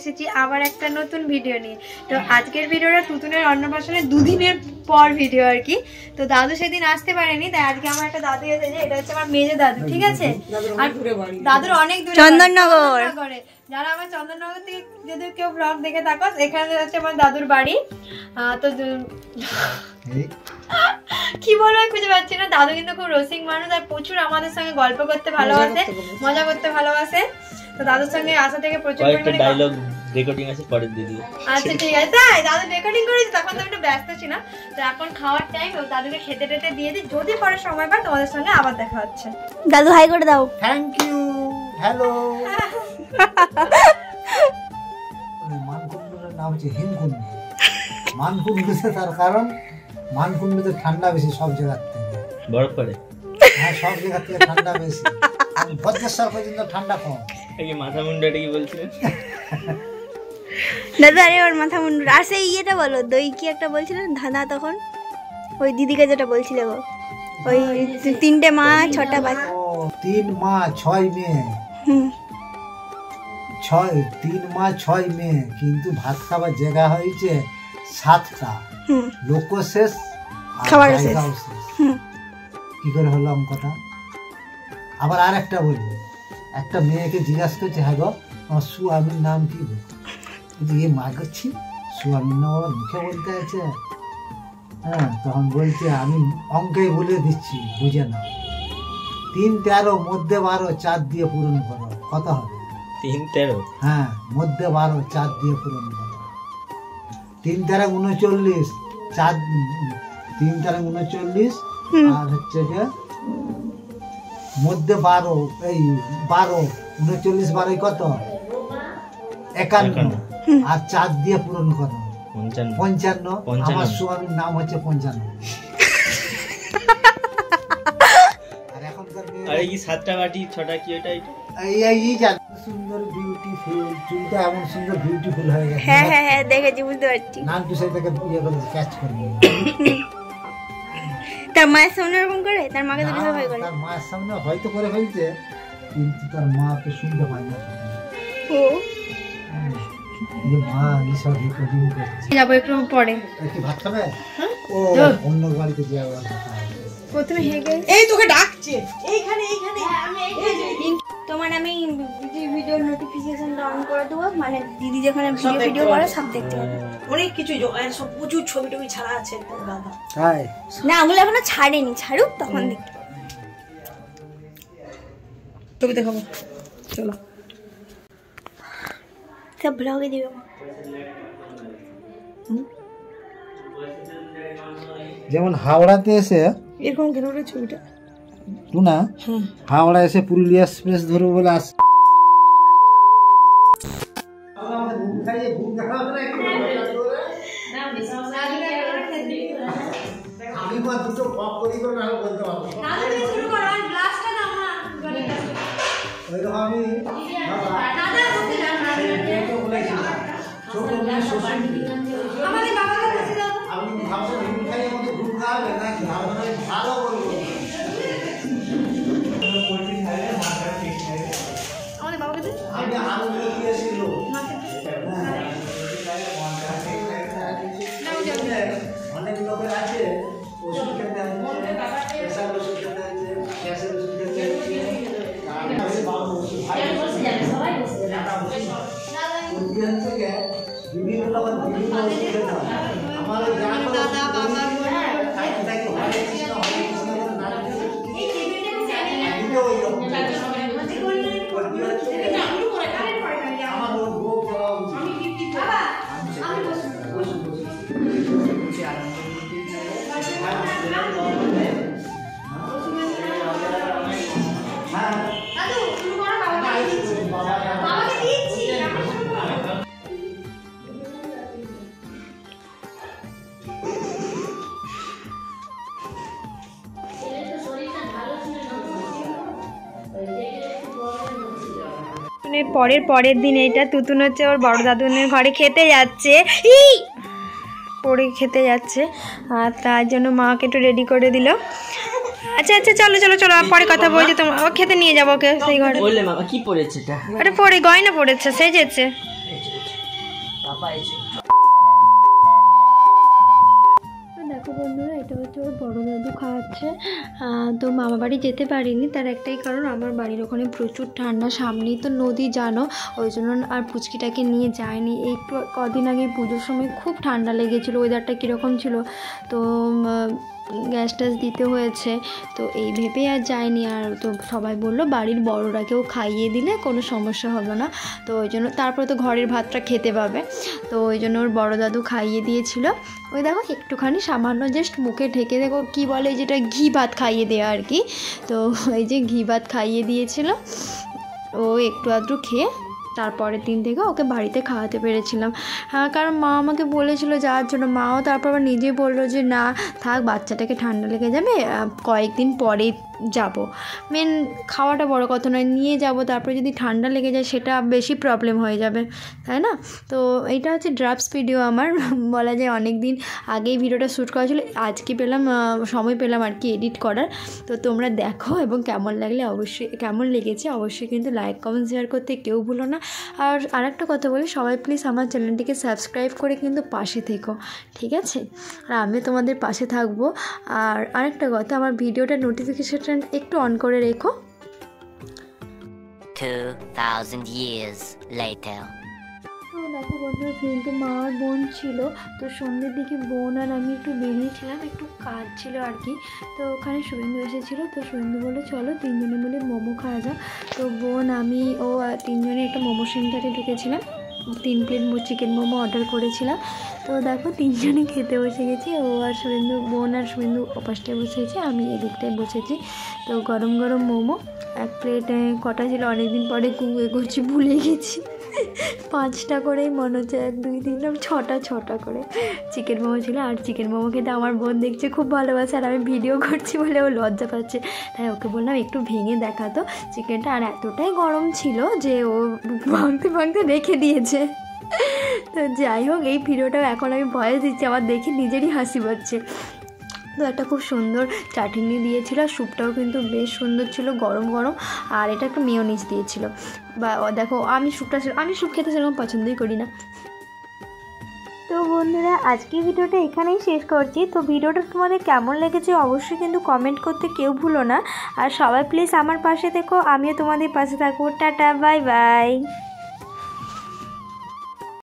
এসেছি আবার একটা নতুন ভিডিও নিয়ে। তো আজকের ভিডিওটা তুতুনের অন্নপ্রাশনের 2 দিনের পর ভিডিও আর কি। তো দাদু সেদিন আসতে পারেনি, তাই আজকে আমার একটা দাদু এসেছে। এটা হচ্ছে আমার মেজে দাদু, ঠিক আছে? আর দাদুর অনেক দূরে, চন্দননগর। যারা আমার চন্দননগর থেকে যদি কেউ ব্লগ দেখে থাকো, এখানে হচ্ছে আমার দাদুর বাড়ি। তো কি বলবো খুঁজে পাচ্ছি না। দাদু কিন্তু খুব রসিক মানুষ আর প্রচুর আমাদের সঙ্গে গল্প করতে ভালোবাসে, মজা করতে ভালোবাসে। তো দাদুর সঙ্গে আসা থেকে প্রচুর পরিমাণে ডায়লগ রেকর্ডিং আছে, পরে দিয়ে দিও। আচ্ছা ঠিক আছে, তাই দাদু রেকর্ডিং করেছি, তখন তো একটু ব্যস্ত ছিলাম। তো এখন খাওয়ার টাইম, দাদুকে খেতে টেতে দিয়ে দিই, যদি পরে সময় পাই তোমাদের সঙ্গে আবার দেখা হচ্ছে। দাদু হাই করে দাও। Thank you. হ্যালো। মানকুণ্ডের নাম হচ্ছে হিমকুণ্ড। মানকুণ্ড তার কারণ মানকুণ্ডতে ঠান্ডা বেশি সব জায়গার থেকে, বরফ পড়ে। হ্যাঁ, সব জায়গার থেকে ঠান্ডা বেশি, ভদ্রেশ্বর পর্যন্ত ঠান্ডা কম। এই মাথা মুন্ডাটা কি বলছিলেন দাদা? আরে ওর মাথা মুন্ডু। আর সেই ইয়েটা বলো, দই কি একটা বলছিলেন ধাঁধা, তখন ওই দিদিকে যেটা বলছিলে গো, ওই 3টে মা 6টা বাচ্চা। 3 মা 6 মেয়ে। 3 মা 6 মেয়ে, কিন্তু ভাত খাবার জায়গা হয়েছে 7টা। লোক শেষ, খাবার শেষ। কি করে হলো অঙ্কটা? আবার আর একটা বলবো, একটা মেয়েকে জিজ্ঞাসা করছে, হ্যাঁ গো আমার স্বামীর নাম কি? এ মা করছি স্বামীর নাম আবার মুখে বলতে আছে। হ্যাঁ, তখন বলছে আমি অঙ্কে বলে দিচ্ছি, বুঝে না। 3 13 মধ্যে 12 4 দিয়ে পূরণ করো, কত হবে? 3 13। হ্যাঁ, মধ্যে 12 4 দিয়ে পূরণ করো। 3 13 39, 4 3 13 39, আর হচ্ছে যে মধ্যে 12, এই 12 39 12 কত? 51, আর 4 দিয়ে পূরণ করো 55। আমার স্বামীর নাম হচ্ছে 55। আর এখনকার আরে কি 7টা বাটি 6টা কি ওটা? এই জান সুন্দর বিউটিফুল, চুলটা এমন সুন্দর বিউটিফুল হয়ে গেছে। হ্যাঁ হ্যাঁ হ্যাঁ, দেখেছি, বুঝতে পারছি। নাম তো সেটাকে ইয়ে করে ক্যাচ করে নিয়ে। তার মায়ের সামনে এরকম করে, তার মাকে তো ভয় করে। তার মায়ের সামনে হয়তো করে ফেলছে, কিন্তু তার মা তো শুনতে পায় না। ও মা এইসব রেকর্ডিং করছে। যাবো একটু পরে। কি ভাত খাবে? ও অন্য বাড়িতে যাবো। প্রথমে হেগে এই তোকে ডাকছে, এইখানে এইখানে। তোমার আমি ভিডিও নোটিফিকেশনটা অন করে দেবো, মানে দিদি যেখানে ভিডিও করে সব দেখতে পাবে। অনেক কিছু সব প্রচুর ছবি টবি ছাড়া আছে দাদা। হাই না, ওগুলো এখনো ছাড়েনি, ছাড়ুক তখন দেখতে। ছবি দেখাবো, চলো। সব ব্লগে দিবে। যেমন হাওড়াতে এসে এরকম কেন করে ছবিটা টুনা, হাওড়া এসে পুরুলিয়া এক্সপ্রেস ধরবো বলে আস। অনেক লোকের আছে ওষুধ খেতে বিভিন্ন রকম বিভিন্ন ওষুধ খেতে হয়। আমাদের দাদা বাবা পরের দিন এটা তুতুন হচ্ছে ওর বড় দাদুনের ঘরে খেতে যাচ্ছে, পরে খেতে যাচ্ছে, আর তার জন্য মাকে একটু রেডি করে দিল। আচ্ছা আচ্ছা, চলো চলো চলো, পরে কথা বলছি। তোমার ও খেতে নিয়ে যাবো ওকে সেই ঘরে। বললে মামা কি পড়েছে এটা? আরে পরে গয়না পড়েছে, সেজেছে। পাইছে। দেখো বন্ধুরা, এটা হচ্ছে ওর বড় দাদু খাওয়াচ্ছে। তো মামা বাড়ি যেতে পারিনি, তার একটাই কারণ আমার বাড়ির ওখানে প্রচুর ঠান্ডা, সামনেই তো নদী জানো, ওই জন্য আর পুচকিটাকে নিয়ে যায়নি। একটু কদিন আগে পুজোর সময় খুব ঠান্ডা লেগেছিলো, ওয়েদারটা কীরকম ছিল, তো গ্যাস ট্যাস দিতে হয়েছে, তো এই ভেবে আর যায়নি। আর তো সবাই বললো বাড়ির বড়োরাকেও খাইয়ে দিলে কোনো সমস্যা হবে না, তো ওই জন্য তারপরে তো ঘরের ভাতটা খেতে পাবে, তো ওই জন্য ওর বড় দাদু খাইয়ে দিয়েছিল। ওই দেখো একটুখানি সামান্য জাস্ট মুখে ঢেকে, দেখো কী বলে যেটা ঘি ভাত খাইয়ে দেওয়া আর কি, তো এই যে ঘি ভাত খাইয়ে দিয়েছিল, ও একটু আধটু খেয়ে তারপরের দিন থেকে ওকে বাড়িতে খাওয়াতে পেরেছিলাম। হ্যাঁ, কারণ মা আমাকে বলেছিল যাওয়ার জন্য, মাও তারপর আবার নিজেই বললো যে না থাক, বাচ্চাটাকে ঠান্ডা লেগে যাবে, কয়েকদিন পরে যাব। মেন খাওয়াটা বড় কথা নয়, নিয়ে যাব, তারপরে যদি ঠান্ডা লেগে যায় সেটা বেশি প্রবলেম হয়ে যাবে, তাই না? তো এইটা হচ্ছে ড্রাফটস ভিডিও আমার, বলা যায় অনেক দিন আগেই ভিডিওটা শ্যুট করা ছিল, আজকে সময় পেলাম আর কি এডিট করার। তো তোমরা দেখো এবং কেমন লেগেছে অবশ্যই কিন্তু লাইক কমেন্ট শেয়ার করতে কেউ ভুলো না। আর আরেকটা কথা বলি, সবাই প্লিজ আমার চ্যানেলটিকে সাবস্ক্রাইব করে কিন্তু পাশে থেকো, ঠিক আছে? আর আমি তোমাদের পাশে থাকবো। আর আরেকটা কথা, আমার ভিডিওটা নোটিফিকেশন একটু অন করে রেখো। 2000 years later. তো দেখো বন্ধুরা, কিন্তু মা আর বোন ছিল, তো সন্ধ্যের দিকে বোন আর আমি একটু বেরিয়েছিলাম, একটু কাজ ছিল আর কি, তো ওখানে শুভেন্দু এসেছিলো, তো শুভেন্দু বললো চলো তিনজনে মিলে মোমো খাওয়া যাক। তো বোন, আমি ও তিনজনে একটা মোমো সেন্টারে ঢুকেছিলাম, 3 প্লেট চিকেন মোমো অর্ডার করেছিলাম। তো দেখো তিনজনে খেতে বসে গেছি, ও আর শুভেন্দু, বোন আর শুভেন্দু ওপাশটায় বসেছি, আমি এদিকটায় বসেছি। তো গরম গরম মোমো, 1 প্লেটে কটা ছিল অনেকদিন পরে করছি, ভুলে গেছি, 5টা করেই মনে হচ্ছে, 1 2 3 6টা করে চিকেন মোমো ছিল। আর চিকেন মোমো খেতে আমার বোন দেখছে খুব ভালোবাসে, আর আমি ভিডিও করছি বলে ও লজ্জা পাচ্ছে, তাই ওকে বললাম একটু ভেঙে দেখাতো চিকেনটা। আর এতটাই গরম ছিল যে ও ভাঙতে রেখে দিয়েছে। তো যাই হোক, এই ভিডিওটাও এখন আমি ভয়েস দিচ্ছি, আমার দেখে নিজেরই হাসি পাচ্ছে। তো একটা খুব সুন্দর চাটনি দিয়েছিল, আর স্যুপটাও কিন্তু বেশ সুন্দর ছিল, গরম গরম। আর এটা একটা মেয়োনিজ দিয়েছিল। বা দেখো, আমি স্যুপ খেতে সেরকম পছন্দই করি না। তো বন্ধুরা, আজকে ভিডিওটা এখানেই শেষ করছি। তো ভিডিওটা তোমাদের কেমন লেগেছে অবশ্যই কিন্তু কমেন্ট করতে কেউ ভুলো না। আর সবাই প্লিজ আমার পাশে থেকো, আমিও তোমাদের পাশে থাকবো। Tata, bye bye.